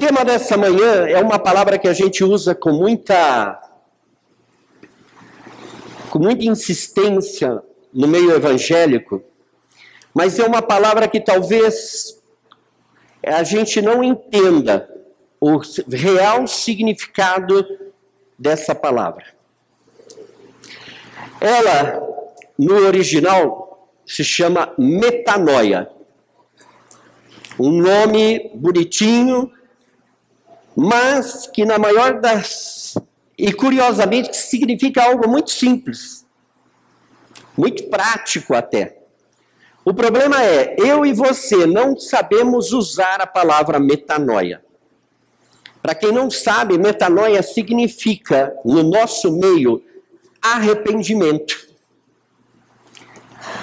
tema dessa manhã é uma palavra que a gente usa com muita insistência no meio evangélico, mas é uma palavra que talvez a gente não entenda o real significado dessa palavra. Ela, no original, se chama metanoia. Um nome bonitinho, mas que na maior das... E curiosamente que significa algo muito simples, muito prático até. O problema é, eu e você não sabemos usar a palavra metanoia. Para quem não sabe, metanoia significa, no nosso meio, arrependimento.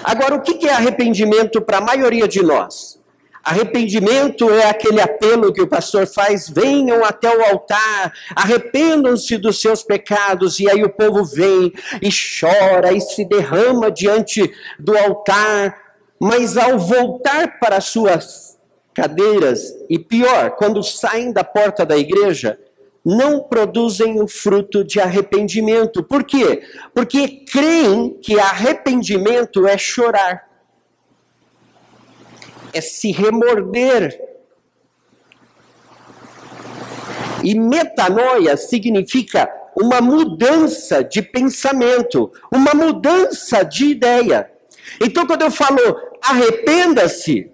Agora, o que é arrependimento para a maioria de nós? Arrependimento é aquele apelo que o pastor faz, venham até o altar, arrependam-se dos seus pecados, e aí o povo vem e chora e se derrama diante do altar, mas ao voltar para suas cadeiras, e pior, quando saem da porta da igreja, não produzem o fruto de arrependimento. Por quê? Porque creem que arrependimento é chorar. É se remorder. E metanoia significa uma mudança de pensamento, uma mudança de ideia. Então, quando eu falo arrependa-se,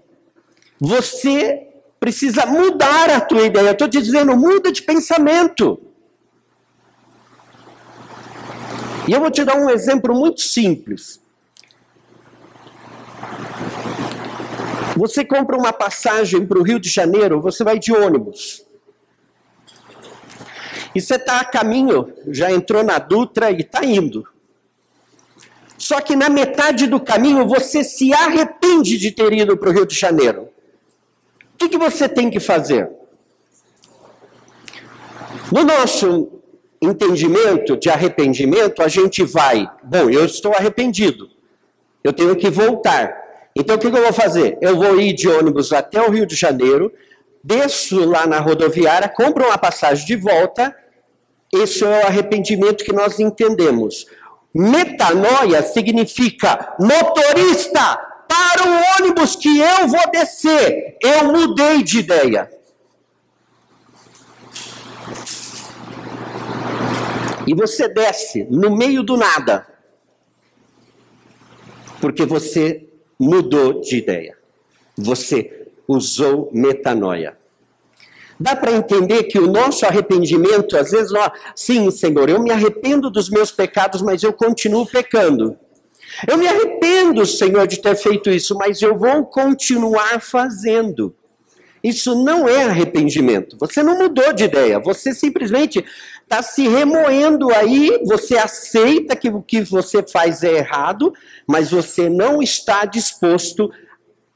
você precisa mudar a tua ideia. Eu estou te dizendo, muda de pensamento. E eu vou te dar um exemplo muito simples. Você compra uma passagem para o Rio de Janeiro, você vai de ônibus. E você está a caminho, já entrou na Dutra e está indo. Só que na metade do caminho você se arrepende de ter ido para o Rio de Janeiro. O que você tem que fazer? No nosso entendimento de arrependimento, a gente vai, bom, eu estou arrependido, eu tenho que voltar. Então, o que eu vou fazer? Eu vou ir de ônibus até o Rio de Janeiro, desço lá na rodoviária, compro uma passagem de volta. Esse é o arrependimento que nós entendemos. Metanoia significa, motorista, para o ônibus que eu vou descer. Eu mudei de ideia. E você desce no meio do nada, porque você mudou de ideia. Você usou metanoia. Dá para entender que o nosso arrependimento, às vezes, sim, Senhor, eu me arrependo dos meus pecados, mas eu continuo pecando. Eu me arrependo, Senhor, de ter feito isso, mas eu vou continuar fazendo. Isso não é arrependimento. Você não mudou de ideia. Você simplesmente está se remoendo aí, você aceita que o que você faz é errado, mas você não está disposto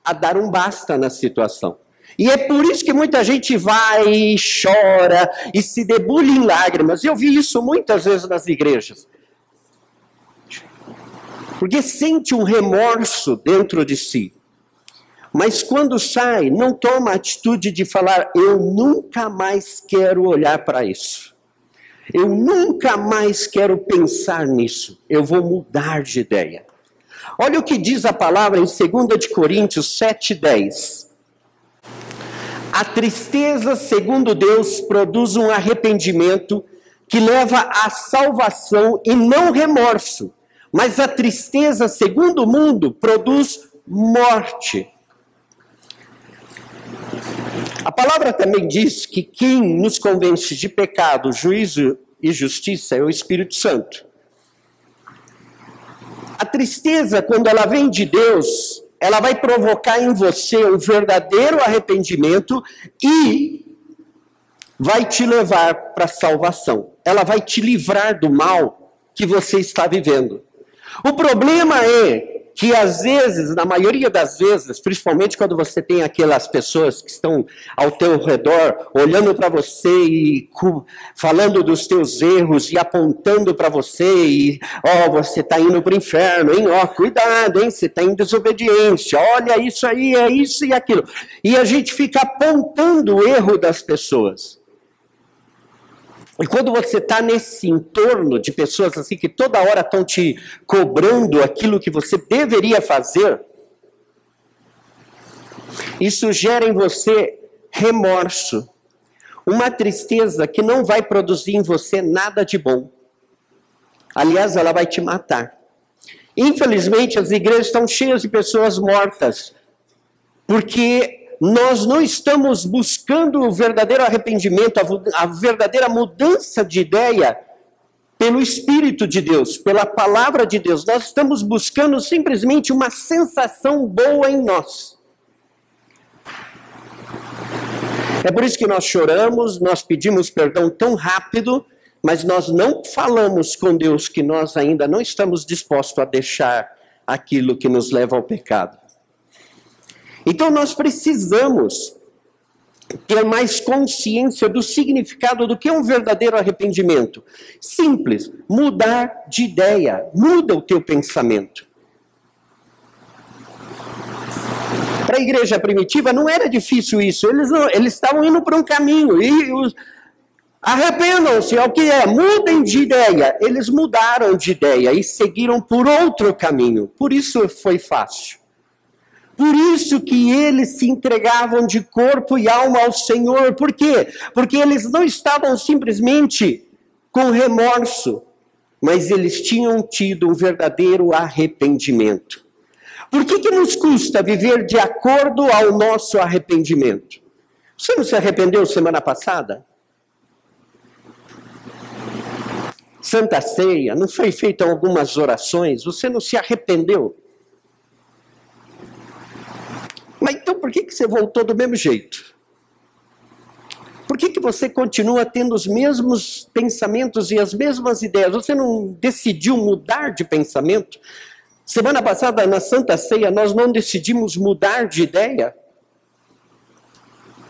a dar um basta na situação. E é por isso que muita gente vai e chora e se debulha em lágrimas. Eu vi isso muitas vezes nas igrejas. Porque sente um remorso dentro de si. Mas quando sai, não toma a atitude de falar, eu nunca mais quero olhar para isso. Eu nunca mais quero pensar nisso. Eu vou mudar de ideia. Olha o que diz a palavra em 2 Coríntios 7:10. A tristeza, segundo Deus, produz um arrependimento que leva à salvação e não remorso. Mas a tristeza, segundo o mundo, produz morte. A palavra também diz que quem nos convence de pecado, juízo e justiça é o Espírito Santo. A tristeza, quando ela vem de Deus, ela vai provocar em você um verdadeiro arrependimento e vai te levar para a salvação. Ela vai te livrar do mal que você está vivendo. O problema é que às vezes, na maioria das vezes, principalmente quando você tem aquelas pessoas que estão ao teu redor, olhando para você e falando dos teus erros e apontando para você e, você está indo para o inferno, hein? Cuidado, hein? Você está em desobediência, olha isso aí, é isso e aquilo. E a gente fica apontando o erro das pessoas. E quando você está nesse entorno de pessoas assim que toda hora estão te cobrando aquilo que você deveria fazer, isso gera em você remorso, uma tristeza que não vai produzir em você nada de bom. Aliás, ela vai te matar. Infelizmente, as igrejas estão cheias de pessoas mortas, porque nós não estamos buscando o verdadeiro arrependimento, a verdadeira mudança de ideia pelo Espírito de Deus, pela palavra de Deus. Nós estamos buscando simplesmente uma sensação boa em nós. É por isso que nós choramos, nós pedimos perdão tão rápido, mas nós não falamos com Deus que nós ainda não estamos dispostos a deixar aquilo que nos leva ao pecado. Então nós precisamos ter mais consciência do significado do que é um verdadeiro arrependimento. Simples, mudar de ideia, muda o teu pensamento. Para a igreja primitiva não era difícil isso, eles estavam indo para um caminho e arrependam-se, é o que é, mudem de ideia. Eles mudaram de ideia e seguiram por outro caminho, por isso foi fácil. Por isso que eles se entregavam de corpo e alma ao Senhor. Por quê? Porque eles não estavam simplesmente com remorso, mas eles tinham tido um verdadeiro arrependimento. Por que nos custa viver de acordo ao nosso arrependimento? Você não se arrependeu semana passada? Santa Ceia, não foi feita algumas orações? Você não se arrependeu? Mas então por que você voltou do mesmo jeito? Por que você continua tendo os mesmos pensamentos e as mesmas ideias? Você não decidiu mudar de pensamento? Semana passada, na Santa Ceia, nós não decidimos mudar de ideia?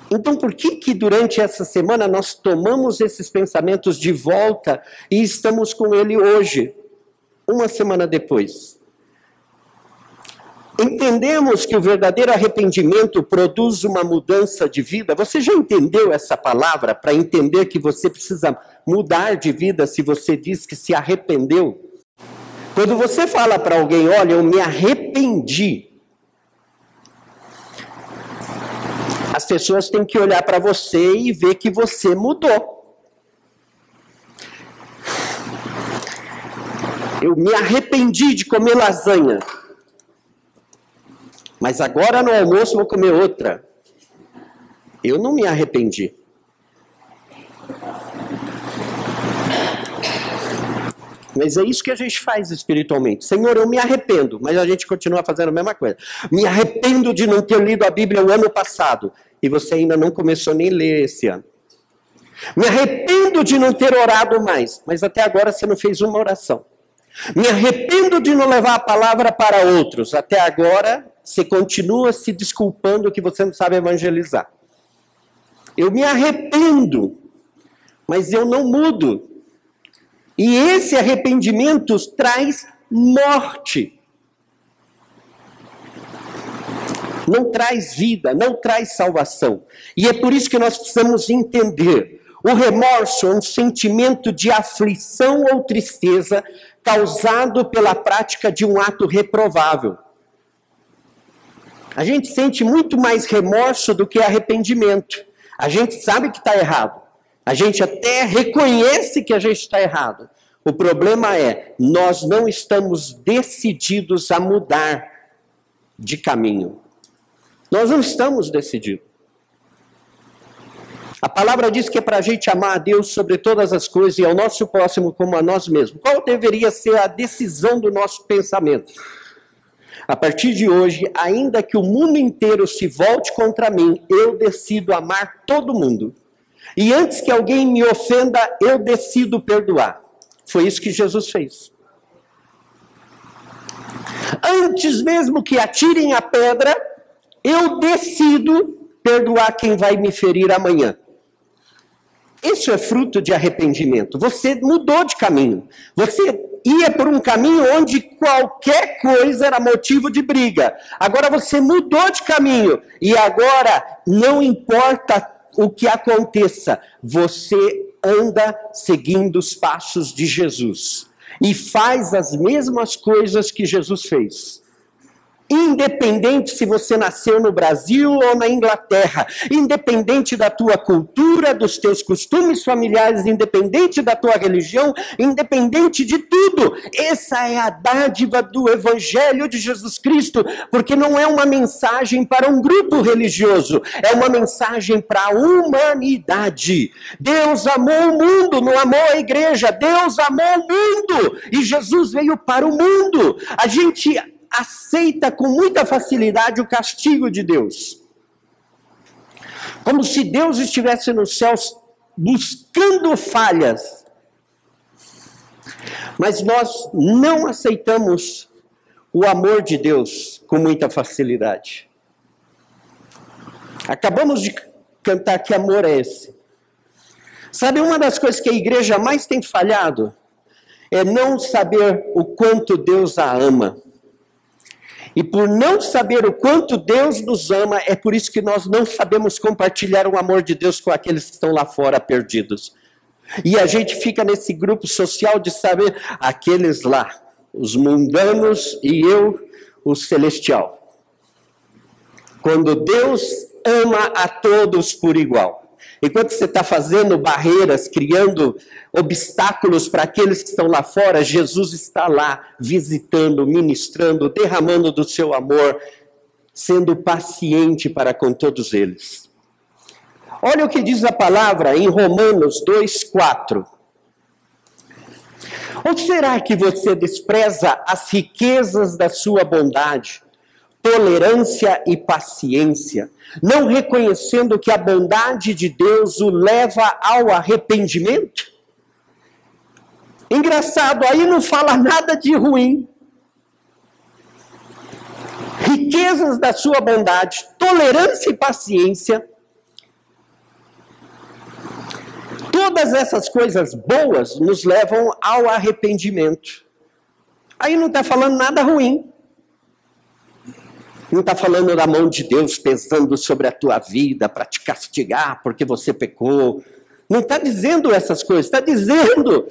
Então por que durante essa semana nós tomamos esses pensamentos de volta e estamos com ele hoje, uma semana depois? Entendemos que o verdadeiro arrependimento produz uma mudança de vida. Você já entendeu essa palavra para entender que você precisa mudar de vida se você diz que se arrependeu? Quando você fala para alguém, olha, eu me arrependi, as pessoas têm que olhar para você e ver que você mudou. Eu me arrependi de comer lasanha. Mas agora no almoço vou comer outra. Eu não me arrependi. Mas é isso que a gente faz espiritualmente. Senhor, eu me arrependo, mas a gente continua fazendo a mesma coisa. Me arrependo de não ter lido a Bíblia o ano passado. E você ainda não começou nem a ler esse ano. Me arrependo de não ter orado mais, mas até agora você não fez uma oração. Me arrependo de não levar a palavra para outros. Até agora você continua se desculpando que você não sabe evangelizar. Eu me arrependo, mas eu não mudo. E esse arrependimento traz morte. Não traz vida, não traz salvação. E é por isso que nós precisamos entender. O remorso é um sentimento de aflição ou tristeza causado pela prática de um ato reprovável. A gente sente muito mais remorso do que arrependimento. A gente sabe que está errado. A gente até reconhece que a gente está errado. O problema é, nós não estamos decididos a mudar de caminho. Nós não estamos decididos. A palavra diz que é para a gente amar a Deus sobre todas as coisas e ao nosso próximo como a nós mesmos. Qual deveria ser a decisão do nosso pensamento? A partir de hoje, ainda que o mundo inteiro se volte contra mim, eu decido amar todo mundo. E antes que alguém me ofenda, eu decido perdoar. Foi isso que Jesus fez. Antes mesmo que atirem a pedra, eu decido perdoar quem vai me ferir amanhã. Isso é fruto de arrependimento. Você mudou de caminho. Você ia por um caminho onde qualquer coisa era motivo de briga. Agora você mudou de caminho. E agora, não importa o que aconteça, você anda seguindo os passos de Jesus. E faz as mesmas coisas que Jesus fez. Independente se você nasceu no Brasil ou na Inglaterra, independente da tua cultura, dos teus costumes familiares, independente da tua religião, independente de tudo. Essa é a dádiva do Evangelho de Jesus Cristo, porque não é uma mensagem para um grupo religioso, é uma mensagem para a humanidade. Deus amou o mundo, não amou a igreja, Deus amou o mundo, e Jesus veio para o mundo. A gente aceita com muita facilidade o castigo de Deus. Como se Deus estivesse nos céus buscando falhas. Mas nós não aceitamos o amor de Deus com muita facilidade. Acabamos de cantar que amor é esse. Sabe, uma das coisas que a igreja mais tem falhado é não saber o quanto Deus a ama. E por não saber o quanto Deus nos ama, é por isso que nós não sabemos compartilhar o amor de Deus com aqueles que estão lá fora perdidos. E a gente fica nesse grupo social de saber aqueles lá, os mundanos e eu, o celestial. Quando Deus ama a todos por igual. Enquanto você está fazendo barreiras, criando obstáculos para aqueles que estão lá fora, Jesus está lá, visitando, ministrando, derramando do seu amor, sendo paciente para com todos eles. Olha o que diz a palavra em Romanos 2:4. Ou será que você despreza as riquezas da sua bondade, tolerância e paciência, não reconhecendo que a bondade de Deus o leva ao arrependimento? Engraçado, aí não fala nada de ruim. Riquezas da sua bondade, tolerância e paciência, todas essas coisas boas nos levam ao arrependimento. Aí não está falando nada ruim. Não está falando da mão de Deus pesando sobre a tua vida para te castigar porque você pecou. Não está dizendo essas coisas. Está dizendo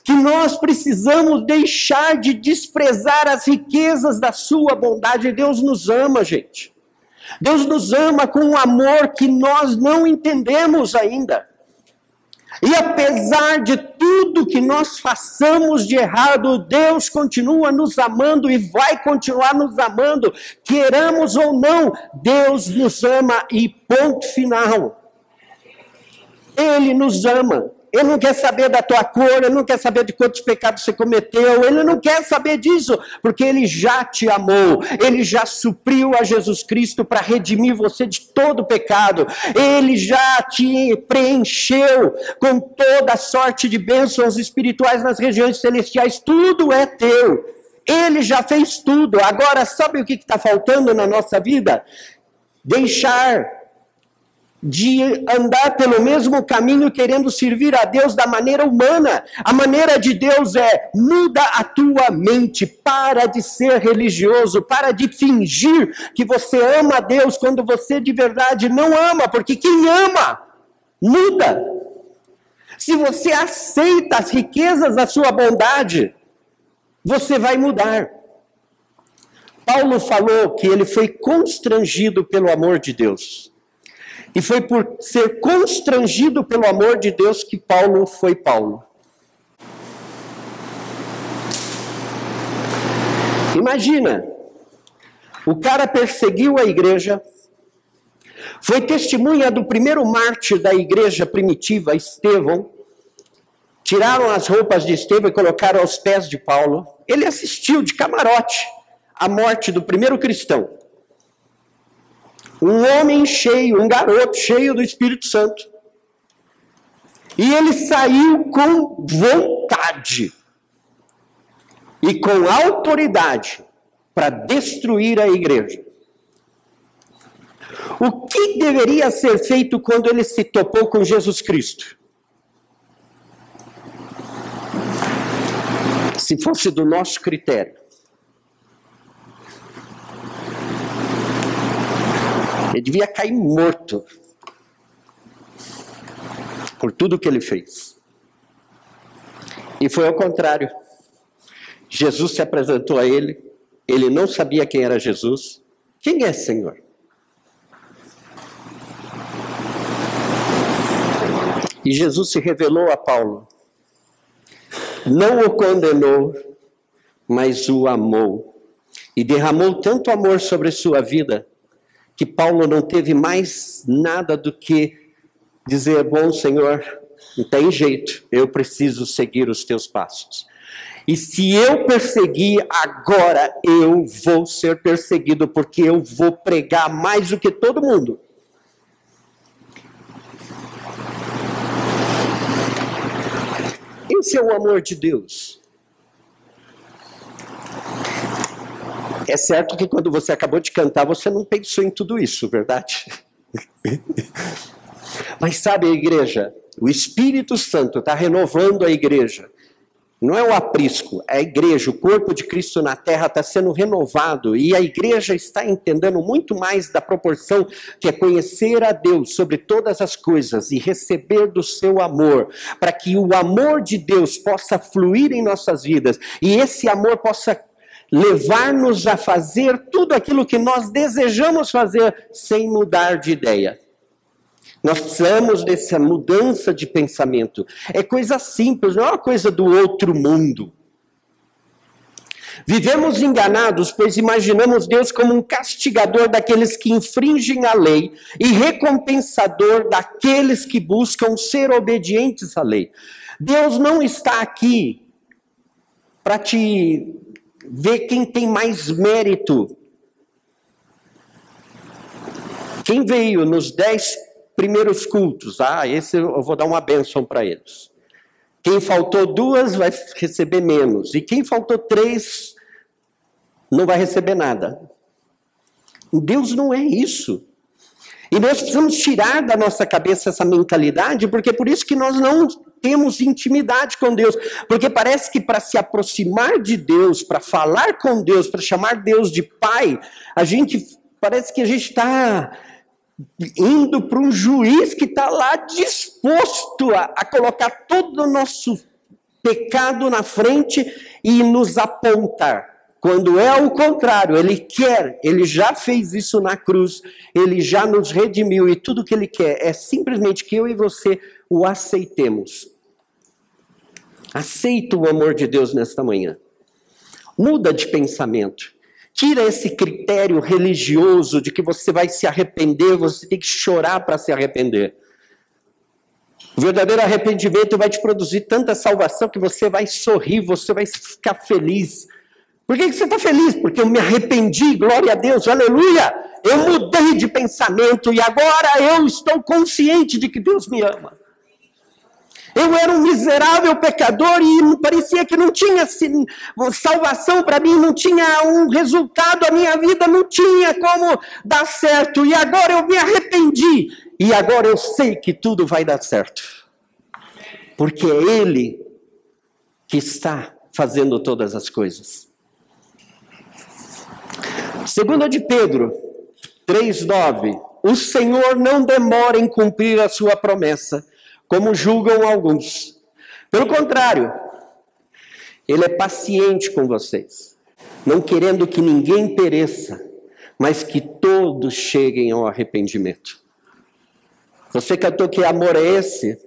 que nós precisamos deixar de desprezar as riquezas da sua bondade. Deus nos ama, gente. Deus nos ama com um amor que nós não entendemos ainda. E apesar de tudo que nós façamos de errado, Deus continua nos amando e vai continuar nos amando, queiramos ou não, Deus nos ama e ponto final. Ele nos ama. Ele não quer saber da tua cor, ele não quer saber de quantos pecados você cometeu, ele não quer saber disso, porque ele já te amou, ele já supriu a Jesus Cristo para redimir você de todo pecado, ele já te preencheu com toda sorte de bênçãos espirituais nas regiões celestiais, tudo é teu, ele já fez tudo. Agora, sabe o que está faltando na nossa vida? Deixar de andar pelo mesmo caminho querendo servir a Deus da maneira humana. A maneira de Deus é: muda a tua mente, para de ser religioso, para de fingir que você ama a Deus quando você de verdade não ama, porque quem ama, muda. Se você aceita as riquezas da sua bondade, você vai mudar. Paulo falou que ele foi constrangido pelo amor de Deus. E foi por ser constrangido pelo amor de Deus que Paulo foi Paulo. Imagina, o cara perseguiu a igreja, foi testemunha do primeiro mártir da igreja primitiva, Estevão. Tiraram as roupas de Estevão e colocaram aos pés de Paulo. Ele assistiu de camarote a morte do primeiro cristão. Um homem cheio, um garoto cheio do Espírito Santo. E ele saiu com vontade e com autoridade para destruir a igreja. O que deveria ser feito quando ele se topou com Jesus Cristo? Se fosse do nosso critério, ele devia cair morto por tudo que ele fez. E foi ao contrário. Jesus se apresentou a ele, ele não sabia quem era Jesus. Quem é, Senhor? E Jesus se revelou a Paulo. Não o condenou, mas o amou. E derramou tanto amor sobre sua vida, que Paulo não teve mais nada do que dizer: bom, Senhor, não tem jeito, eu preciso seguir os teus passos. E se eu perseguir, agora eu vou ser perseguido, porque eu vou pregar mais do que todo mundo. Esse é o amor de Deus. É certo que quando você acabou de cantar, você não pensou em tudo isso, verdade? Mas sabe, a igreja, o Espírito Santo está renovando a igreja. Não é o aprisco, é a igreja, o corpo de Cristo na terra está sendo renovado. E a igreja está entendendo muito mais da proporção que é conhecer a Deus sobre todas as coisas e receber do seu amor, para que o amor de Deus possa fluir em nossas vidas. E esse amor possa levar-nos a fazer tudo aquilo que nós desejamos fazer sem mudar de ideia. Nós precisamos dessa mudança de pensamento. É coisa simples, não é uma coisa do outro mundo. Vivemos enganados, pois imaginamos Deus como um castigador daqueles que infringem a lei e recompensador daqueles que buscam ser obedientes à lei. Deus não está aqui para te ver quem tem mais mérito. Quem veio nos 10 primeiros cultos, esse eu vou dar uma bênção para eles. Quem faltou 2 vai receber menos. E quem faltou 3 não vai receber nada. Deus não é isso. E nós precisamos tirar da nossa cabeça essa mentalidade, porque é por isso que nós não temos intimidade com Deus. Porque parece que para se aproximar de Deus, para falar com Deus, para chamar Deus de Pai, parece que a gente está indo para um juiz que está lá disposto a colocar todo o nosso pecado na frente e nos apontar. Quando é o contrário, ele já fez isso na cruz, ele já nos redimiu e tudo que ele quer é simplesmente que eu e você o aceitemos. Aceita o amor de Deus nesta manhã. Muda de pensamento. Tira esse critério religioso de que você vai se arrepender, você tem que chorar para se arrepender. O verdadeiro arrependimento vai te produzir tanta salvação que você vai sorrir, você vai ficar feliz. Por que você está feliz? Porque eu me arrependi, glória a Deus, aleluia! Eu mudei de pensamento e agora eu estou consciente de que Deus me ama. Eu era um miserável pecador e parecia que não tinha salvação para mim, não tinha um resultado, a minha vida não tinha como dar certo. E agora eu me arrependi. E agora eu sei que tudo vai dar certo. Porque é Ele que está fazendo todas as coisas. 2 de Pedro 3,9. O Senhor não demora em cumprir a sua promessa, como julgam alguns. Pelo contrário, Ele é paciente com vocês, não querendo que ninguém pereça, mas que todos cheguem ao arrependimento. Você cantou que amor é esse?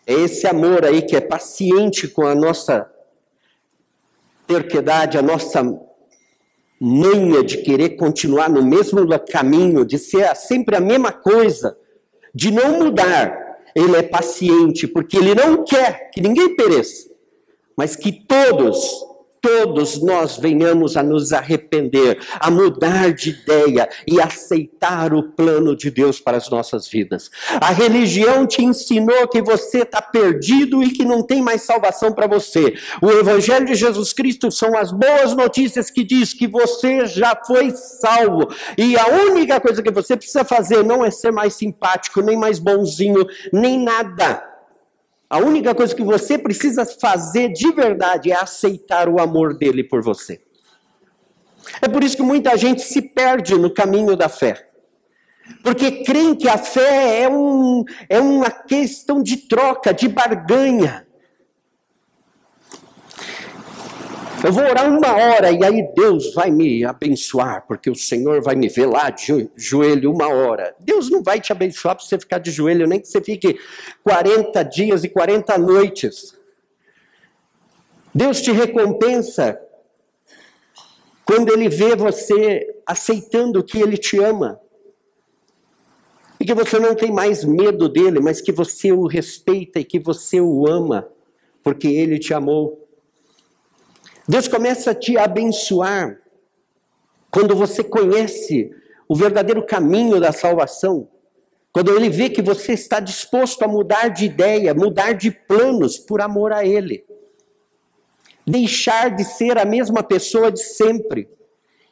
É esse amor aí que é paciente com a nossa terquedade, a nossa manha de querer continuar no mesmo caminho, de ser sempre a mesma coisa, de não mudar. Ele é paciente, porque Ele não quer que ninguém pereça, mas que todos todos nós venhamos a nos arrepender, a mudar de ideia e aceitar o plano de Deus para as nossas vidas. A religião te ensinou que você está perdido e que não tem mais salvação para você. O Evangelho de Jesus Cristo são as boas notícias que diz que você já foi salvo. E a única coisa que você precisa fazer não é ser mais simpático, nem mais bonzinho, nem nada. A única coisa que você precisa fazer de verdade é aceitar o amor dele por você. É por isso que muita gente se perde no caminho da fé. Porque creem que a fé é uma questão de troca, de barganha. Eu vou orar 1 hora e aí Deus vai me abençoar, porque o Senhor vai me ver lá de joelho 1 hora. Deus não vai te abençoar para você ficar de joelho, nem que você fique 40 dias e 40 noites. Deus te recompensa quando Ele vê você aceitando que Ele te ama. E que você não tem mais medo dEle, mas que você o respeita e que você o ama, porque Ele te amou. Deus começa a te abençoar quando você conhece o verdadeiro caminho da salvação. Quando Ele vê que você está disposto a mudar de ideia, mudar de planos por amor a Ele. Deixar de ser a mesma pessoa de sempre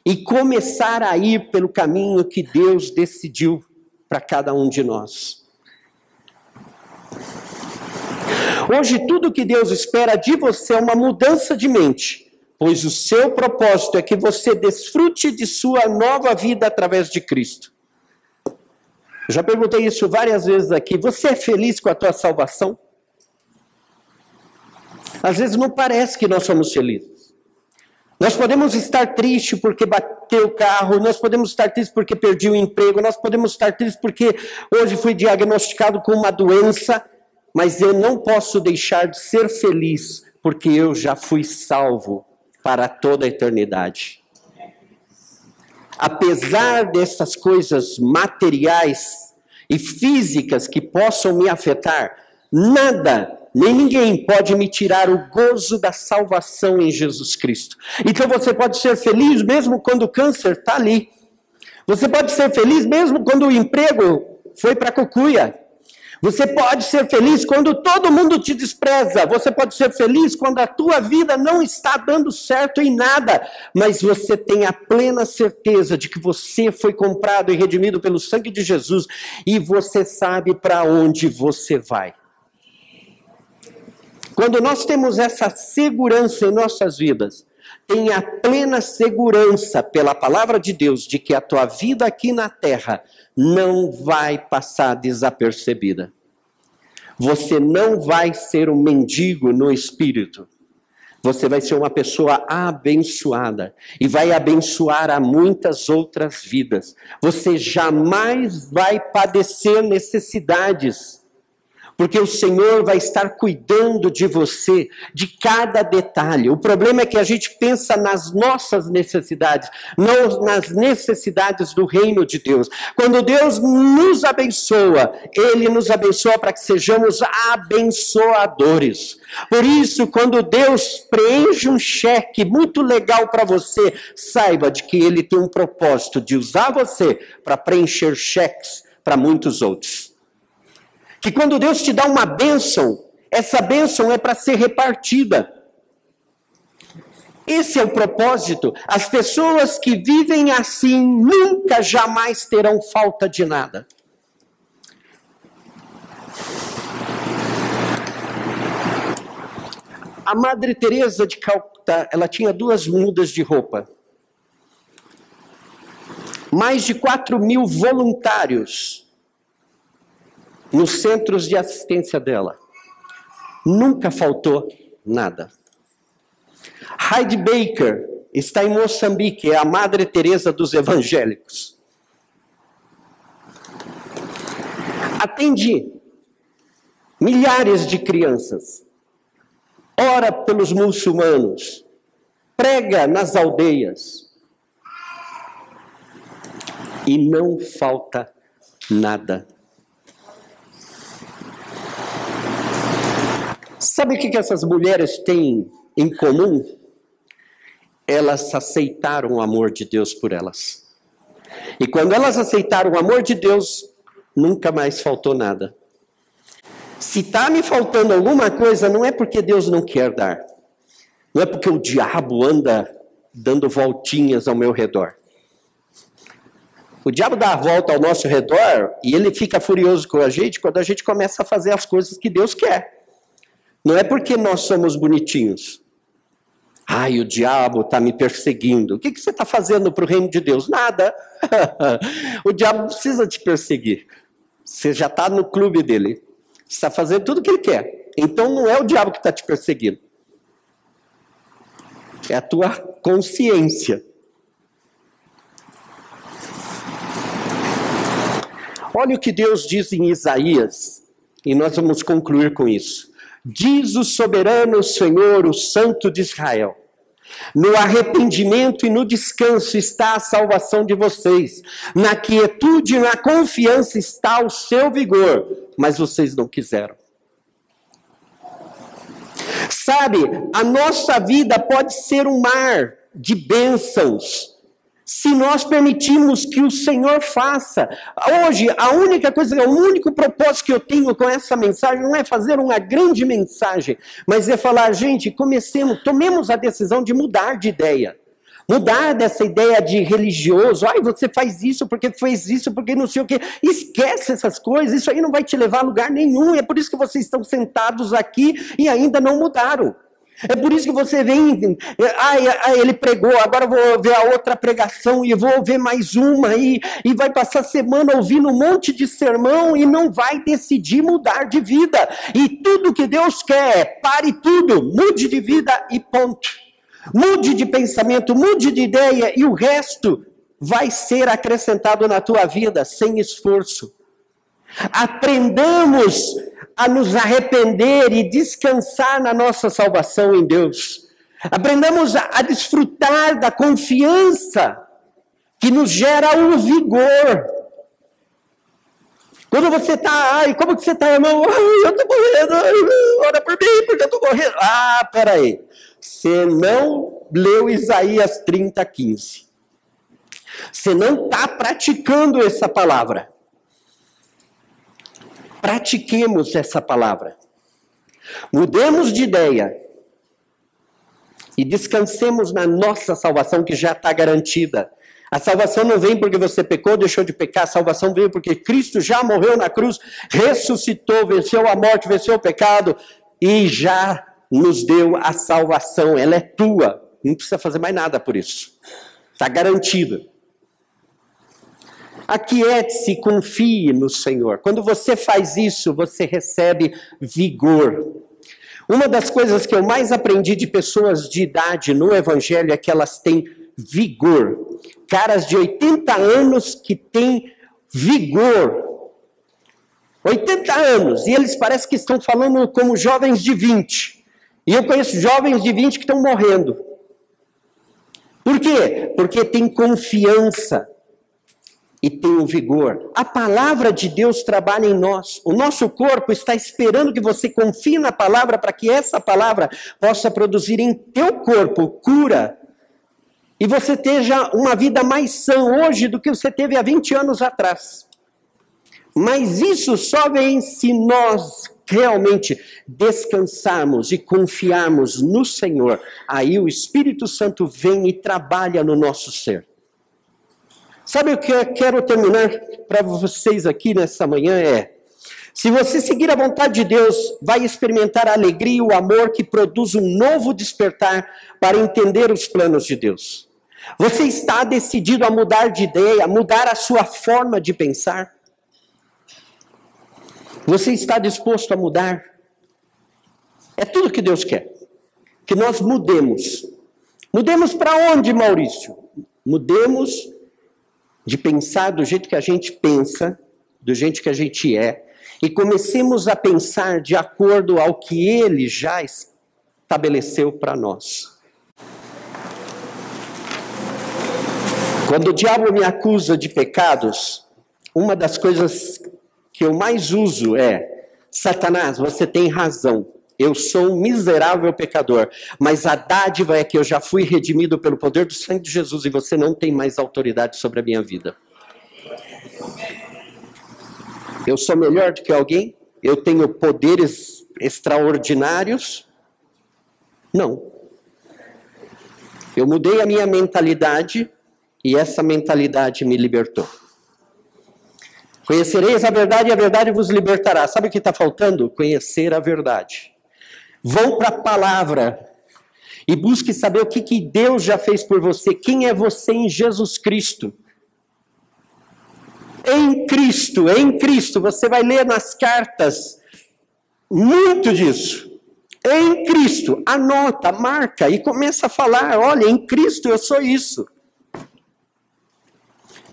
e começar a ir pelo caminho que Deus decidiu para cada um de nós. Hoje, tudo que Deus espera de você é uma mudança de mente, pois o seu propósito é que você desfrute de sua nova vida através de Cristo. Eu já perguntei isso várias vezes aqui. Você é feliz com a tua salvação? Às vezes não parece que nós somos felizes. Nós podemos estar tristes porque bateu o carro, nós podemos estar tristes porque perdi o emprego, nós podemos estar tristes porque hoje fui diagnosticado com uma doença, mas eu não posso deixar de ser feliz, porque eu já fui salvo para toda a eternidade. Apesar dessas coisas materiais e físicas que possam me afetar, nada, nem ninguém pode me tirar o gozo da salvação em Jesus Cristo. Então você pode ser feliz mesmo quando o câncer está ali. Você pode ser feliz mesmo quando o emprego foi para a cucuia. Você pode ser feliz quando todo mundo te despreza. Você pode ser feliz quando a tua vida não está dando certo em nada. Mas você tem a plena certeza de que você foi comprado e redimido pelo sangue de Jesus. E você sabe para onde você vai. Quando nós temos essa segurança em nossas vidas, tenha a plena segurança pela palavra de Deus de que a tua vida aqui na terra não vai passar desapercebida. Você não vai ser um mendigo no espírito. Você vai ser uma pessoa abençoada e vai abençoar a muitas outras vidas. Você jamais vai padecer necessidades. Porque o Senhor vai estar cuidando de você, de cada detalhe. O problema é que a gente pensa nas nossas necessidades, não nas necessidades do reino de Deus. Quando Deus nos abençoa, Ele nos abençoa para que sejamos abençoadores. Por isso, quando Deus preenche um cheque muito legal para você, saiba de que Ele tem um propósito de usar você para preencher cheques para muitos outros. Que quando Deus te dá uma bênção, essa bênção é para ser repartida. Esse é o propósito. As pessoas que vivem assim nunca, jamais terão falta de nada. A Madre Teresa de Calcutá, ela tinha 2 mudas de roupa. Mais de 4.000 voluntários nos centros de assistência dela. Nunca faltou nada. Heidi Baker está em Moçambique, é a Madre Teresa dos evangélicos. Atende milhares de crianças. Ora pelos muçulmanos. Prega nas aldeias. E não falta nada. Sabe o que essas mulheres têm em comum? elas aceitaram o amor de Deus por elas. E quando elas aceitaram o amor de Deus, nunca mais faltou nada. Se está me faltando alguma coisa, não é porque Deus não quer dar. Não é porque o diabo anda dando voltinhas ao meu redor. O diabo dá a volta ao nosso redor e ele fica furioso com a gente quando a gente começa a fazer as coisas que Deus quer. Não é porque nós somos bonitinhos. Ai, o diabo está me perseguindo. O que você está fazendo para o reino de Deus? Nada. O diabo não precisa te perseguir. Você já está no clube dele. Você está fazendo tudo o que ele quer. Então não é o diabo que está te perseguindo. É a tua consciência. Olha o que Deus diz em Isaías, e nós vamos concluir com isso. Diz o soberano Senhor, o Santo de Israel: no arrependimento e no descanso está a salvação de vocês, na quietude e na confiança está o seu vigor, mas vocês não quiseram. Sabe, a nossa vida pode ser um mar de bênçãos, se nós permitirmos que o Senhor faça. Hoje, a única coisa, o único propósito que eu tenho com essa mensagem não é fazer uma grande mensagem, mas é falar, gente, tomemos a decisão de mudar de ideia. Mudar dessa ideia de religioso, ai, você faz isso porque fez isso, porque não sei o quê. Esquece essas coisas, isso aí não vai te levar a lugar nenhum. É por isso que vocês estão sentados aqui e ainda não mudaram. É por isso que você vem, ele pregou, agora eu vou ver a outra pregação e vou ver mais uma e vai passar a semana ouvindo um monte de sermão e não vai decidir mudar de vida. E tudo que Deus quer, pare tudo, mude de vida e ponto. Mude de pensamento, mude de ideia e o resto vai ser acrescentado na tua vida sem esforço. Aprendamos a nos arrepender e descansar na nossa salvação em Deus. Aprendamos a desfrutar da confiança que nos gera o vigor. Quando você está, ai, como que você está, irmão? Ai, eu estou morrendo, ora por mim, porque eu estou morrendo. Ah, peraí. Você não leu Isaías 30:15. Você não está praticando essa palavra. Pratiquemos essa palavra. Mudemos de ideia. E descansemos na nossa salvação que já está garantida. A salvação não vem porque você pecou, deixou de pecar. A salvação veio porque Cristo já morreu na cruz, ressuscitou, venceu a morte, venceu o pecado e já nos deu a salvação. Ela é tua. Não precisa fazer mais nada por isso. Está garantida. Aquiete-se e confie no Senhor. Quando você faz isso, você recebe vigor. Uma das coisas que eu mais aprendi de pessoas de idade no Evangelho é que elas têm vigor. Caras de 80 anos que têm vigor. 80 anos. E eles parecem que estão falando como jovens de 20. E eu conheço jovens de 20 que estão morrendo. Por quê? Porque tem confiança. E tem o vigor. A palavra de Deus trabalha em nós. O nosso corpo está esperando que você confie na palavra para que essa palavra possa produzir em teu corpo cura. E você tenha uma vida mais sã hoje do que você teve há 20 anos atrás. Mas isso só vem se nós realmente descansarmos e confiarmos no Senhor. Aí o Espírito Santo vem e trabalha no nosso ser. Sabe o que eu quero terminar para vocês aqui nessa manhã é, se você seguir a vontade de Deus, vai experimentar a alegria e o amor que produz um novo despertar para entender os planos de Deus. Você está decidido a mudar de ideia, a mudar a sua forma de pensar? Você está disposto a mudar? É tudo que Deus quer. Que nós mudemos. Mudemos para onde, Maurício? Mudemos de pensar do jeito que a gente pensa, do jeito que a gente é, e comecemos a pensar de acordo ao que Ele já estabeleceu para nós. Quando o diabo me acusa de pecados, uma das coisas que eu mais uso é: Satanás, você tem razão, Eu sou um miserável pecador, mas a dádiva é que eu já fui redimido pelo poder do sangue de Jesus e você não tem mais autoridade sobre a minha vida. Eu sou melhor do que alguém? Eu tenho poderes extraordinários? Não. Eu mudei a minha mentalidade e essa mentalidade me libertou. Conhecereis a verdade e a verdade vos libertará. Sabe o que está faltando? Conhecer a verdade. Vão para a palavra e busque saber o que Deus já fez por você. Quem é você em Jesus Cristo? Em Cristo. Você vai ler nas cartas muito disso. Em Cristo. Anota, marca e começa a falar. Olha, em Cristo eu sou isso.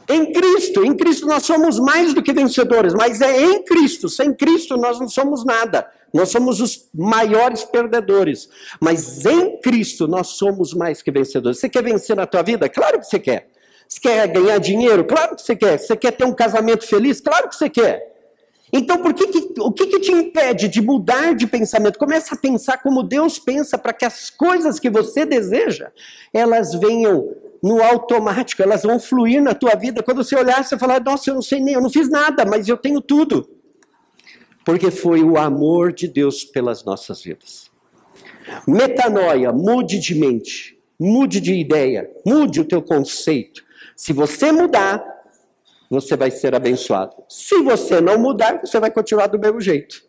Em Cristo nós somos mais do que vencedores, mas é em Cristo. Sem Cristo nós não somos nada. Nós somos os maiores perdedores. Mas em Cristo nós somos mais que vencedores. Você quer vencer na tua vida? Claro que você quer. Você quer ganhar dinheiro? Claro que você quer. Você quer ter um casamento feliz? Claro que você quer. Então, o que te impede de mudar de pensamento? Começa a pensar como Deus pensa para que as coisas que você deseja, elas venham no automático, elas vão fluir na tua vida. Quando você olhar, você falar, nossa, eu não sei nem, eu não fiz nada, mas eu tenho tudo. Porque foi o amor de Deus pelas nossas vidas. Metanoia, mude de mente, mude de ideia, mude o teu conceito. Se você mudar, você vai ser abençoado. Se você não mudar, você vai continuar do mesmo jeito.